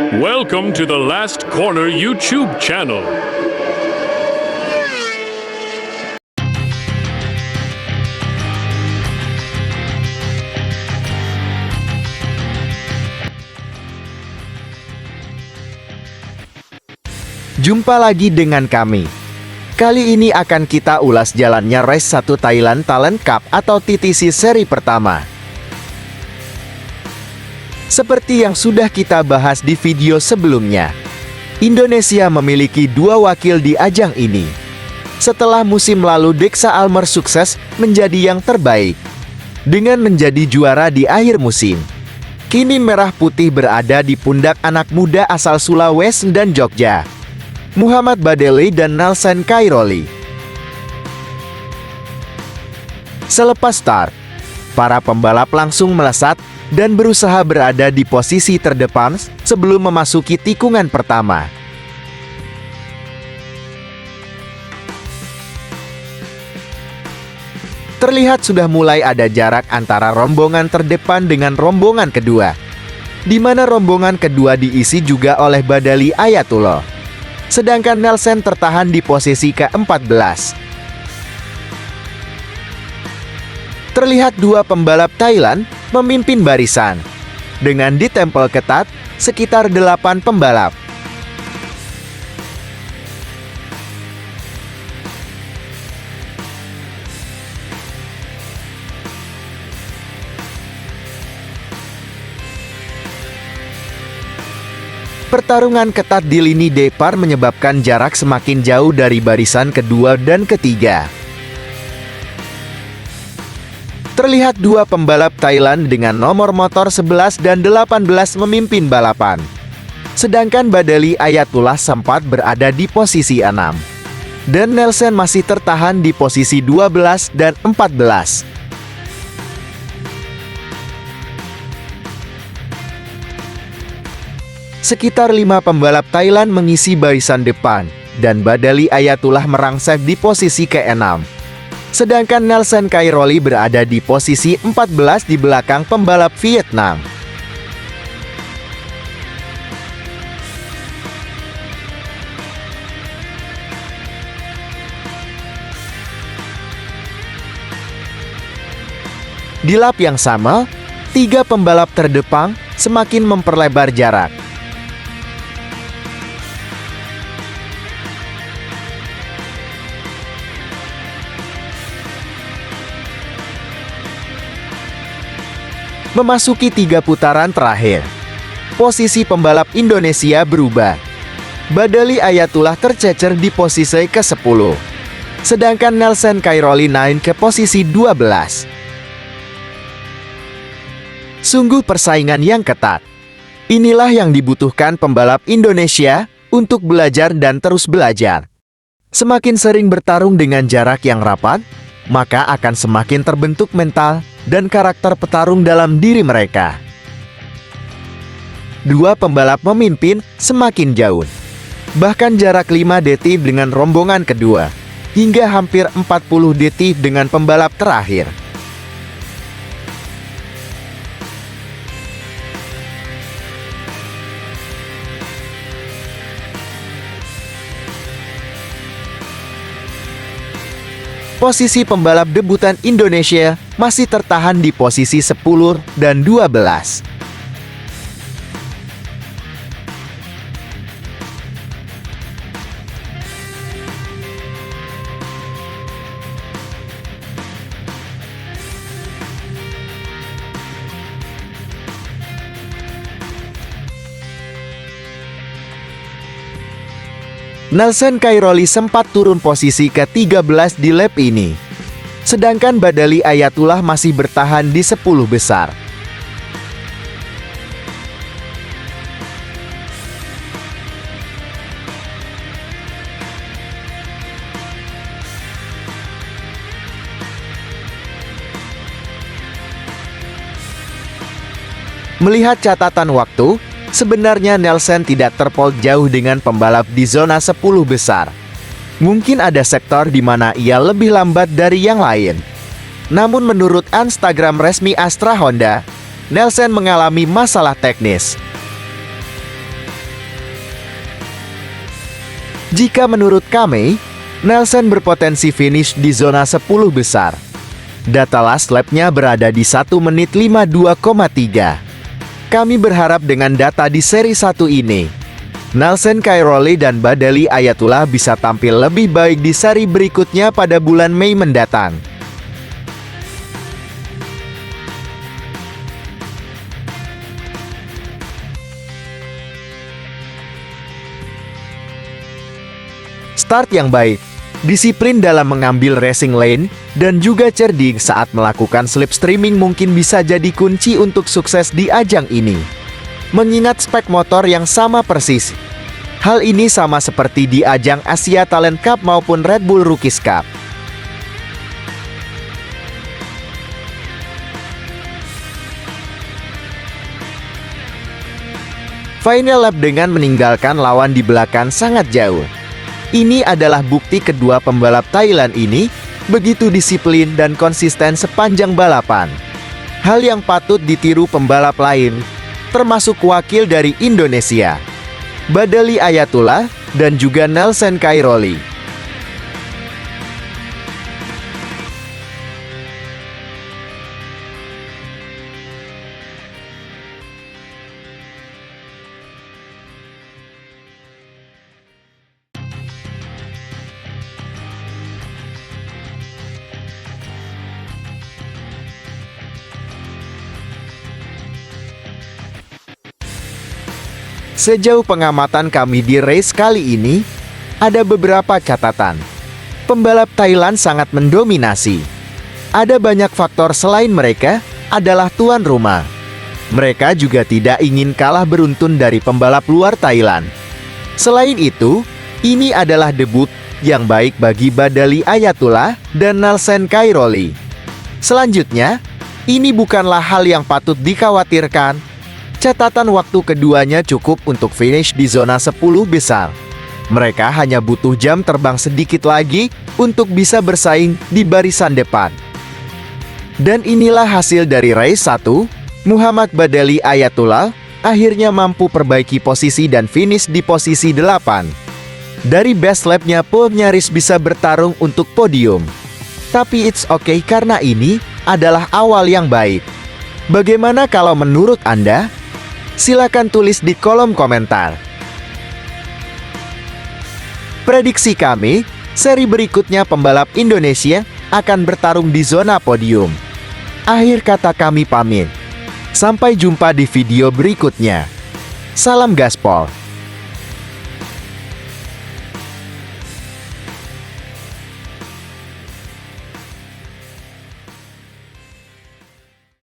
Welcome to the Last Corner YouTube channel. Jumpa lagi dengan kami. Kali ini akan kita ulas jalannya Race 1 Thailand Talent Cup atau TTC seri pertama. Seperti yang sudah kita bahas di video sebelumnya, Indonesia memiliki 2 wakil di ajang ini. Setelah musim lalu Deksa Almer sukses menjadi yang terbaik dengan menjadi juara di akhir musim. Kini Merah Putih berada di pundak anak muda asal Sulawesi dan Jogja, Muhammad Badeli dan Nelson Kairoli. Selepas start, para pembalap langsung melesat dan berusaha berada di posisi terdepan sebelum memasuki tikungan pertama. Terlihat sudah mulai ada jarak antara rombongan terdepan dengan rombongan kedua, di mana rombongan kedua diisi juga oleh Badali Ayatullah. Sedangkan Nelson tertahan di posisi ke-14. Terlihat 2 pembalap Thailand memimpin barisan, dengan ditempel ketat sekitar 8 pembalap. Pertarungan ketat di lini depar menyebabkan jarak semakin jauh dari barisan kedua dan ketiga. Terlihat 2 pembalap Thailand dengan nomor motor 11 dan 18 memimpin balapan. Sedangkan Badali Ayatullah sempat berada di posisi 6. Dan Nelson masih tertahan di posisi 12 dan 14. Sekitar 5 pembalap Thailand mengisi barisan depan, dan Badali Ayatullah merangsek di posisi ke-6. Sedangkan Nelson Kairoli berada di posisi 14 di belakang pembalap Vietnam. Di lap yang sama, 3 pembalap terdepan semakin memperlebar jarak. Memasuki 3 putaran terakhir, posisi pembalap Indonesia berubah. Badali Ayatullah tercecer di posisi ke-10, sedangkan Nelson Kairoli naik ke posisi 12. Sungguh persaingan yang ketat. Inilah yang dibutuhkan pembalap Indonesia untuk belajar dan terus belajar. Semakin sering bertarung dengan jarak yang rapat, maka akan semakin terbentuk mental dan karakter petarung dalam diri mereka. 2 pembalap memimpin semakin jauh. Bahkan jarak 5 detik dengan rombongan kedua, hingga hampir 40 detik dengan pembalap terakhir. Posisi pembalap debutan Indonesia masih tertahan di posisi 10 dan 12. Nelson Kairoli sempat turun posisi ke-13 di lap ini. Sedangkan Badali Ayatullah masih bertahan di 10 besar. Melihat catatan waktu, sebenarnya Nelson tidak terpaut jauh dengan pembalap di zona 10 besar. Mungkin ada sektor di mana ia lebih lambat dari yang lain. Namun menurut Instagram resmi Astra Honda, Nelson mengalami masalah teknis. Jika menurut kami, Nelson berpotensi finish di zona 10 besar. Data last lap-nya berada di 1 menit 52,3. Kami berharap dengan data di seri 1 ini, Nelson Cairoli dan Badali Ayatullah bisa tampil lebih baik di seri berikutnya pada bulan Mei mendatang. Start yang baik, disiplin dalam mengambil racing lane, dan juga cerdik saat melakukan slipstreaming mungkin bisa jadi kunci untuk sukses di ajang ini. Mengingat spek motor yang sama persis, hal ini sama seperti di ajang Asia Talent Cup maupun Red Bull Rookies Cup. Final lap dengan meninggalkan lawan di belakang sangat jauh. Ini adalah bukti kedua pembalap Thailand ini begitu disiplin dan konsisten sepanjang balapan. Hal yang patut ditiru pembalap lain, termasuk wakil dari Indonesia, Badali Ayatullah dan juga Nelson Cairoli. Sejauh pengamatan kami di race kali ini, ada beberapa catatan. Pembalap Thailand sangat mendominasi. Ada banyak faktor selain mereka adalah tuan rumah. Mereka juga tidak ingin kalah beruntun dari pembalap luar Thailand. Selain itu, ini adalah debut yang baik bagi Badali Ayatullah dan Nelson Cairoli. Selanjutnya, ini bukanlah hal yang patut dikhawatirkan. Catatan waktu keduanya cukup untuk finish di zona 10 besar. Mereka hanya butuh jam terbang sedikit lagi untuk bisa bersaing di barisan depan. Dan inilah hasil dari race 1, Muhammad Badali Ayatullah akhirnya mampu perbaiki posisi dan finish di posisi 8. Dari best lap-nya pun nyaris bisa bertarung untuk podium. Tapi it's okay karena ini adalah awal yang baik. Bagaimana kalau menurut Anda? Silakan tulis di kolom komentar. Prediksi kami, seri berikutnya pembalap Indonesia akan bertarung di zona podium. Akhir kata kami pamit. Sampai jumpa di video berikutnya. Salam gaspol.